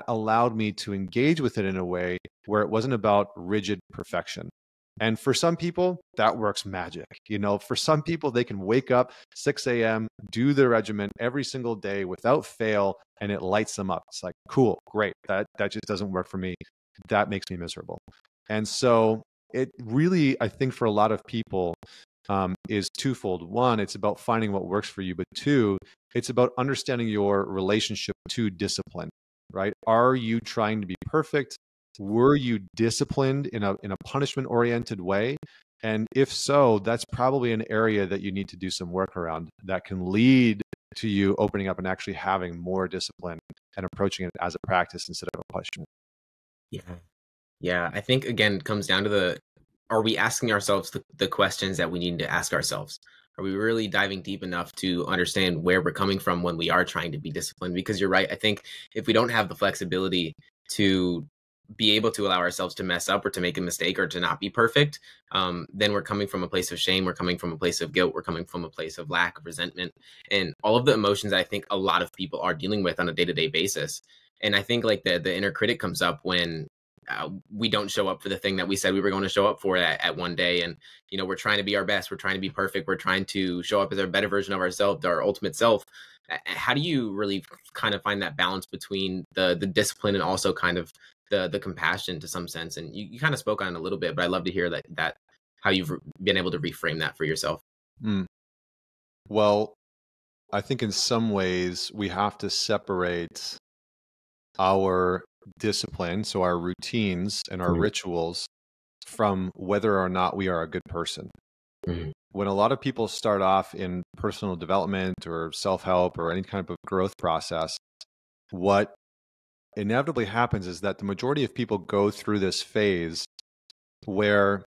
Speaker 2: allowed me to engage with it in a way where it wasn't about rigid perfection. And for some people, that works magic. For some people, they can wake up 6 a.m., do the regimen every single day without fail, and it lights them up. It's like, cool, great. That just doesn't work for me. That makes me miserable. And so it really, I think for a lot of people, is twofold. One, it's about finding what works for you, but two, it's about understanding your relationship to discipline, right? Are you trying to be perfect? Were you disciplined in a punishment-oriented way? And if so, that's probably an area that you need to do some work around that can lead to you opening up and actually having more discipline and approaching it as a practice instead of a punishment.
Speaker 1: Yeah. Yeah. I think, again, it comes down to are we asking ourselves the questions that we need to ask ourselves? Are we really diving deep enough to understand where we're coming from when we are trying to be disciplined? Because you're right. I think if we don't have the flexibility to be able to allow ourselves to mess up or to make a mistake or to not be perfect, then we're coming from a place of shame. We're coming from a place of guilt. We're coming from a place of lack of resentment and all of the emotions I think a lot of people are dealing with on a day-to-day basis. And I think like the inner critic comes up when we don't show up for the thing that we said we were going to show up for at one day. And, we're trying to be our best. We're trying to be perfect. We're trying to show up as a better version of ourselves, our ultimate self. How do you really kind of find that balance between the discipline and also kind of the compassion to some sense? And you kind of spoke on it a little bit, but I'd love to hear that how you've been able to reframe that for yourself.
Speaker 2: Well, I think in some ways we have to separate our discipline, so our routines and our rituals, from whether or not we are a good person. When a lot of people start off in personal development or self-help or any kind of growth process, what inevitably happens is that the majority of people go through this phase where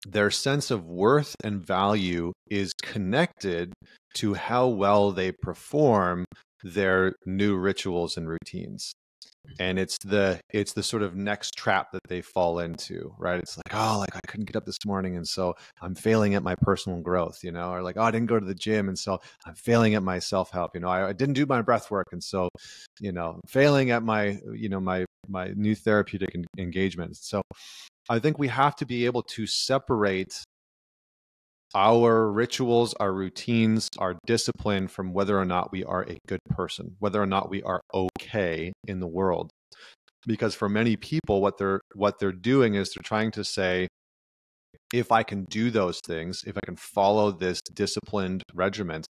Speaker 2: their sense of worth and value is connected to how well they perform their new rituals and routines. And it's the sort of next trap that they fall into, right? It's like, oh, like I couldn't get up this morning, and so I'm failing at my personal growth, or like, oh, I didn't go to the gym, and so I'm failing at my self-help. I didn't do my breath work, and so, failing at my, my new therapeutic engagement. So I think we have to be able to separate our rituals, our routines, our discipline from whether or not we are a good person, whether or not we are okay in the world. Because for many people, what they're doing is they're trying to say, if I can do those things, if I can follow this disciplined regiment,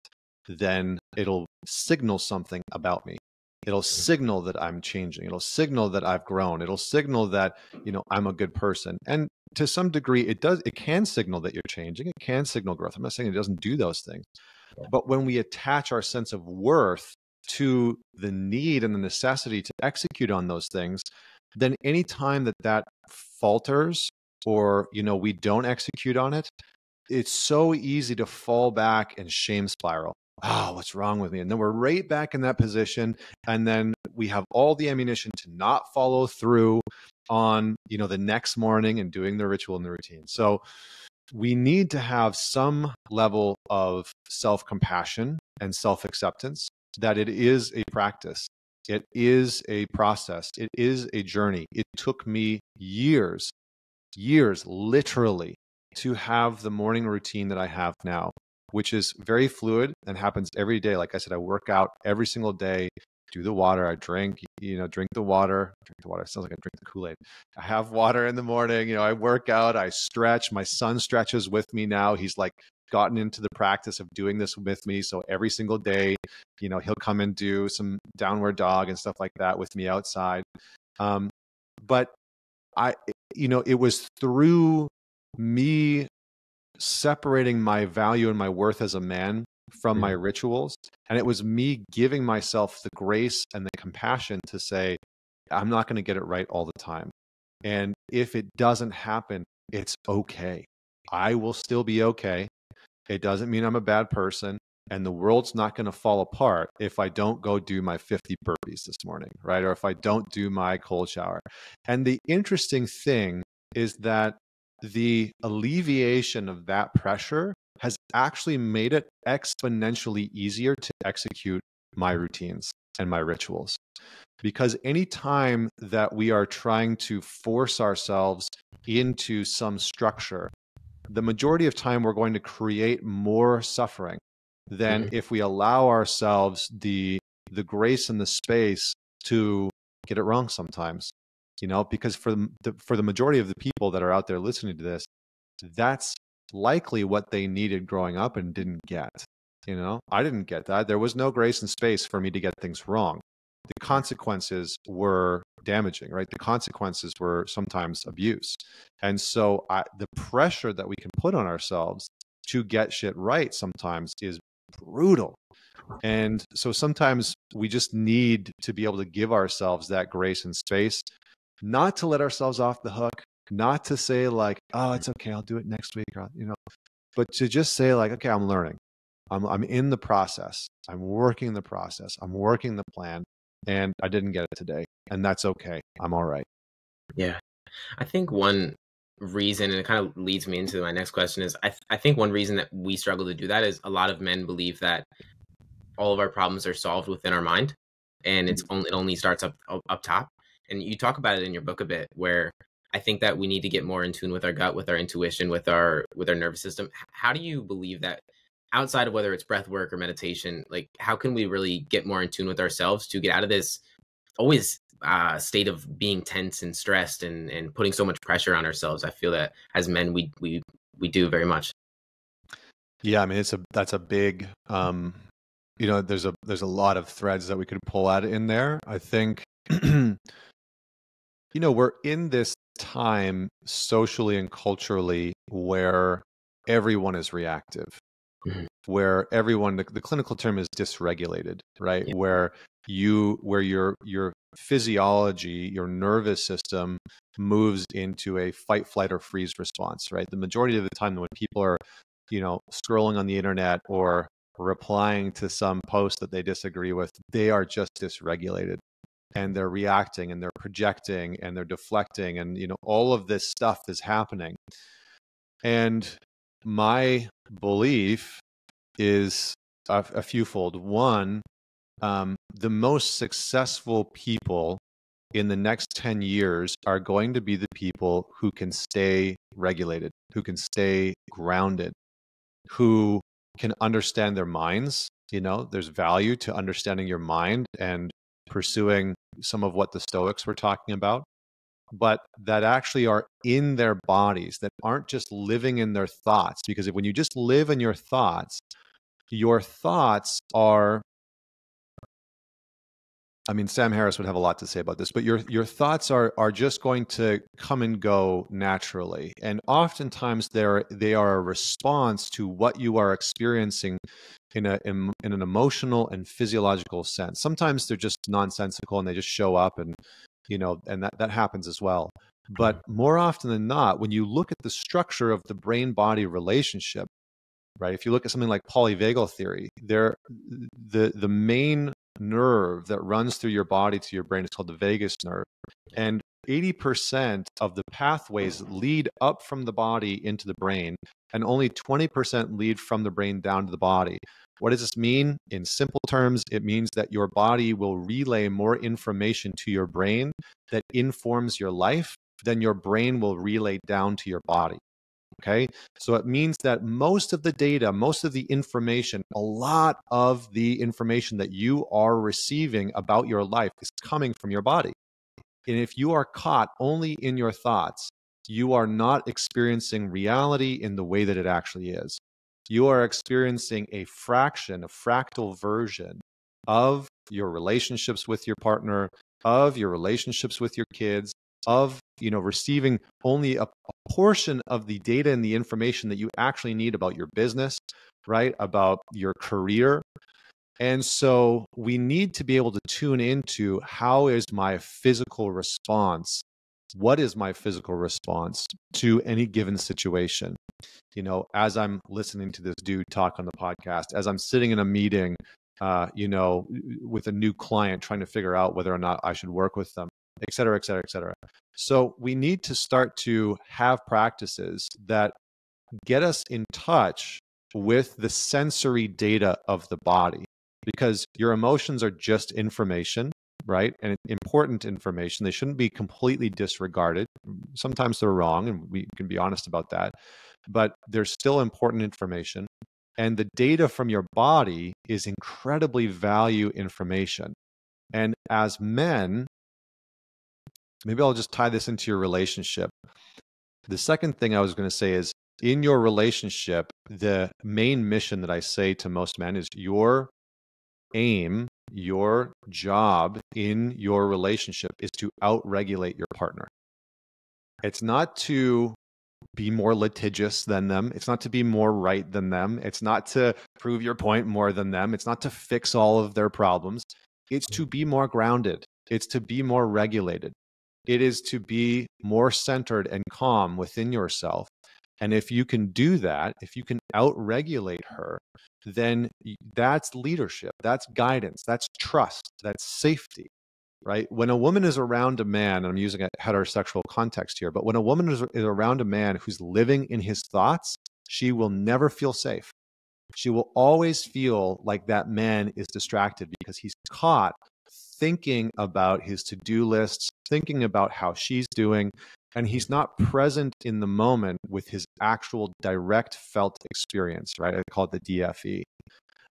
Speaker 2: then it'll signal something about me. It'll signal that I'm changing. It'll signal that I've grown. It'll signal that, I'm a good person. And to some degree, it can signal that you're changing. It can signal growth. I'm not saying it doesn't do those things. But when we attach our sense of worth to the need and the necessity to execute on those things, then anytime that falters, or we don't execute on it, it's so easy to fall back and shame spiral. Oh, what's wrong with me? And then we're right back in that position. And then we have all the ammunition to not follow through on, the next morning and doing the ritual and the routine. So we need to have some level of self-compassion and self-acceptance that it is a practice. It is a process. It is a journey. It took me years, literally, to have the morning routine that I have now, which is very fluid and happens every day. Like I said, I work out every single day, do the water, I drink the water. It sounds like I drink the Kool-Aid. I have water in the morning, I work out, I stretch. My son stretches with me now. He's like gotten into the practice of doing this with me. So every single day, he'll come and do some downward dog and stuff like that with me outside. But it was through me separating my value and my worth as a man from my rituals. And it was me giving myself the grace and the compassion to say, I'm not going to get it right all the time. And if it doesn't happen, it's okay. I will still be okay. It doesn't mean I'm a bad person. And the world's not going to fall apart if I don't go do my 50 burpees this morning, right? Or if I don't do my cold shower. And the interesting thing is that the alleviation of that pressure has actually made it exponentially easier to execute my routines and my rituals. Because anytime that we are trying to force ourselves into some structure, the majority of time we're going to create more suffering than if we allow ourselves the grace and the space to get it wrong sometimes. Because for the majority of the people that are out there listening to this, that's likely what they needed growing up and didn't get. I didn't get that. There was no grace and space for me to get things wrong. The consequences were damaging, right? The consequences were sometimes abuse. And so the pressure that we can put on ourselves to get shit right sometimes is brutal. And so sometimes we just need to be able to give ourselves that grace and space, not to let ourselves off the hook, not to say like, oh, it's okay, I'll do it next week, or, but to just say like, okay, I'm learning. I'm in the process. I'm working the process. I'm working the plan, and I didn't get it today, and that's okay. I'm all right.
Speaker 1: Yeah. I think one reason, and it kind of leads me into my next question, is I think one reason that we struggle to do that is a lot of men believe that all of our problems are solved within our mind, and it only starts up top. And you talk about it in your book a bit, where I think that we need to get more in tune with our gut, with our intuition, with our nervous system. How do you believe that, outside of whether it's breath work or meditation, like how can we really get more in tune with ourselves to get out of this always state of being tense and stressed and putting so much pressure on ourselves? I feel that as men, we do very much.
Speaker 2: Yeah, I mean, that's a big, there's a lot of threads that we could pull out in there. I think, we're in this time socially and culturally where everyone is reactive, where everyone, the clinical term is dysregulated, right? Yeah. Where your physiology, your nervous system moves into a fight, flight, or freeze response, right? The majority of the time when people are, scrolling on the internet or replying to some post that they disagree with, they are just dysregulated. And they're reacting and they're projecting and they're deflecting, and all of this stuff is happening. And my belief is a fewfold. One, the most successful people in the next 10 years are going to be the people who can stay regulated, who can stay grounded, who can understand their minds. There's value to understanding your mind and pursuing some of what the Stoics were talking about, but that actually are in their bodies, that aren't just living in their thoughts. Because when you just live in your thoughts are, I mean, Sam Harris would have a lot to say about this, but your thoughts are just going to come and go naturally. And oftentimes they are a response to what you are experiencing in an emotional and physiological sense. Sometimes they're just nonsensical and they just show up, and and that happens as well. But more often than not, when you look at the structure of the brain-body relationship, right? If you look at something like polyvagal theory, the main nerve that runs through your body to your brain is called the vagus nerve. And 80% of the pathways lead up from the body into the brain, and only 20% lead from the brain down to the body. What does this mean? In simple terms, it means that your body will relay more information to your brain that informs your life than your brain will relay down to your body. Okay. So it means that most of the data, most of the information, a lot of the information that you are receiving about your life is coming from your body. And if you are caught only in your thoughts, you are not experiencing reality in the way that it actually is. You are experiencing a fractal version of your relationships with your partner, of your relationships with your kids, of receiving only a portion of the data and the information that you actually need about your business, right? About your career. And so we need to be able to tune into, how is my physical response? What is my physical response to any given situation? As I'm listening to this dude talk on the podcast, as I'm sitting in a meeting, with a new client trying to figure out whether or not I should work with them, et cetera, et cetera, et cetera. So we need to start to have practices that get us in touch with the sensory data of the body, because your emotions are just information, right? And important information. They shouldn't be completely disregarded. Sometimes they're wrong, and we can be honest about that, but they're still important information. And the data from your body is incredibly valuable information. And as men, maybe I'll just tie this into your relationship. The second thing I was going to say is, in your relationship, the main mission that I say to most men is, your aim, your job in your relationship is to outregulate your partner. It's not to be more litigious than them. It's not to be more right than them. It's not to prove your point more than them. It's not to fix all of their problems. It's to be more grounded. It's to be more regulated. It is to be more centered and calm within yourself. And if you can do that, if you can outregulate her, then that's leadership, that's guidance, that's trust, that's safety, right? When a woman is around a man, and I'm using a heterosexual context here, but when a woman is around a man who's living in his thoughts, she will never feel safe. She will always feel like that man is distracted, because he's caught thinking about his to-do lists, thinking about how she's doing, and he's not present in the moment with his actual direct felt experience, right? I call it the DFE.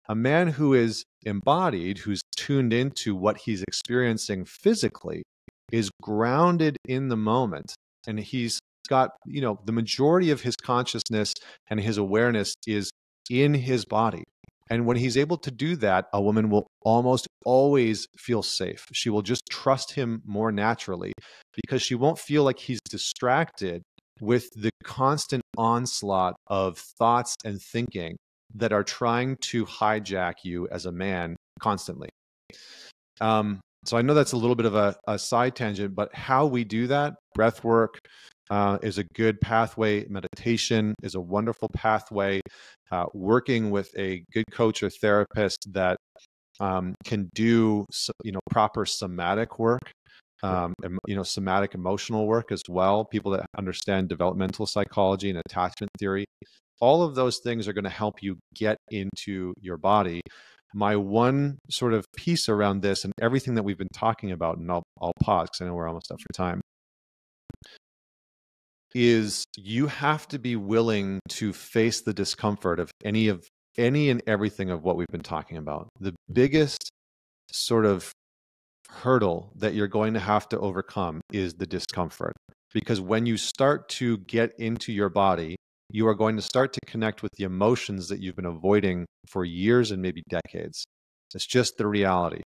Speaker 2: A man who is embodied, who's tuned into what he's experiencing physically, is grounded in the moment. And he's got, the majority of his consciousness and his awareness is in his body. And when he's able to do that, a woman will almost always feel safe. She will just trust him more naturally, because she won't feel like he's distracted with the constant onslaught of thoughts and thinking that are trying to hijack you as a man constantly. So I know that's a little bit of a side tangent, but how we do that, breath work, is a good pathway. Meditation is a wonderful pathway. Working with a good coach or therapist that can do proper somatic work, somatic emotional work as well. People that understand developmental psychology and attachment theory. All of those things are going to help you get into your body. My one sort of piece around this and everything that we've been talking about, and I'll pause because I know we're almost up for time, is you have to be willing to face the discomfort of any and everything of what we've been talking about. The biggest sort of hurdle that you're going to have to overcome is the discomfort. Because when you start to get into your body, you are going to start to connect with the emotions that you've been avoiding for years and maybe decades. It's just the reality,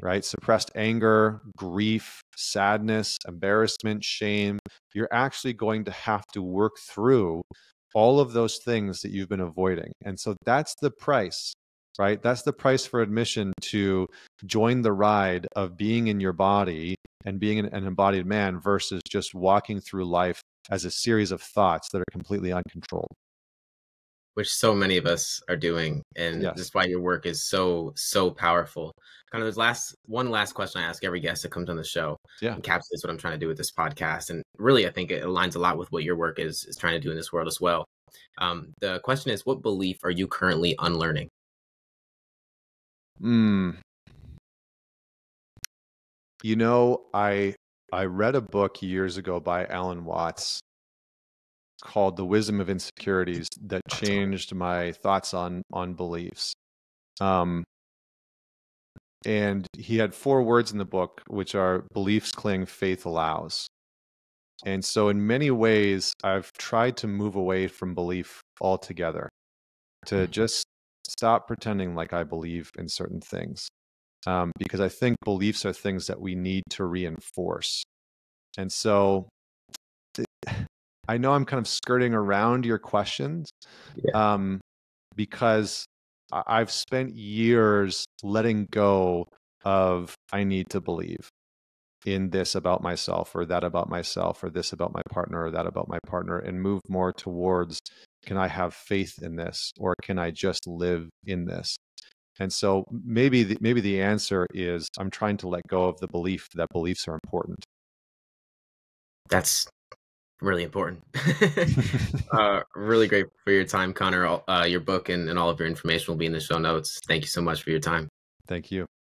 Speaker 2: right? Suppressed anger, grief, sadness, embarrassment, shame. You're actually going to have to work through all of those things that you've been avoiding. And so that's the price, right? That's the price for admission to join the ride of being in your body and being an embodied man versus just walking through life as a series of thoughts that are completely uncontrolled.
Speaker 1: Which so many of us are doing, and
Speaker 2: Yes.
Speaker 1: that's why your work is so powerful. Kind of there's one last question I ask every guest that comes on the show.
Speaker 2: Yeah.
Speaker 1: Encapsulates what I'm trying to do with this podcast, and really I think it aligns a lot with what your work is trying to do in this world as well. The question is, what belief are you currently unlearning?
Speaker 2: You know, I read a book years ago by Alan Watts called The Wisdom of Insecurities that changed my thoughts on beliefs. And he had 4 words in the book, which are beliefs cling, faith allows. And so in many ways, I've tried to move away from belief altogether, to just stop pretending like I believe in certain things. Because I think beliefs are things that we need to reinforce. And so I know I'm kind of skirting around your questions, because I've spent years letting go of I need to believe in this about myself or that about myself or this about my partner or that about my partner, and move more towards, can I have faith in this, or can I just live in this? And so maybe the answer is I'm trying to let go of the belief that beliefs are important.
Speaker 1: That's really important. Really great for your time, Connor. Your book and all of your information will be in the show notes. Thank you so much for your time.
Speaker 2: Thank you.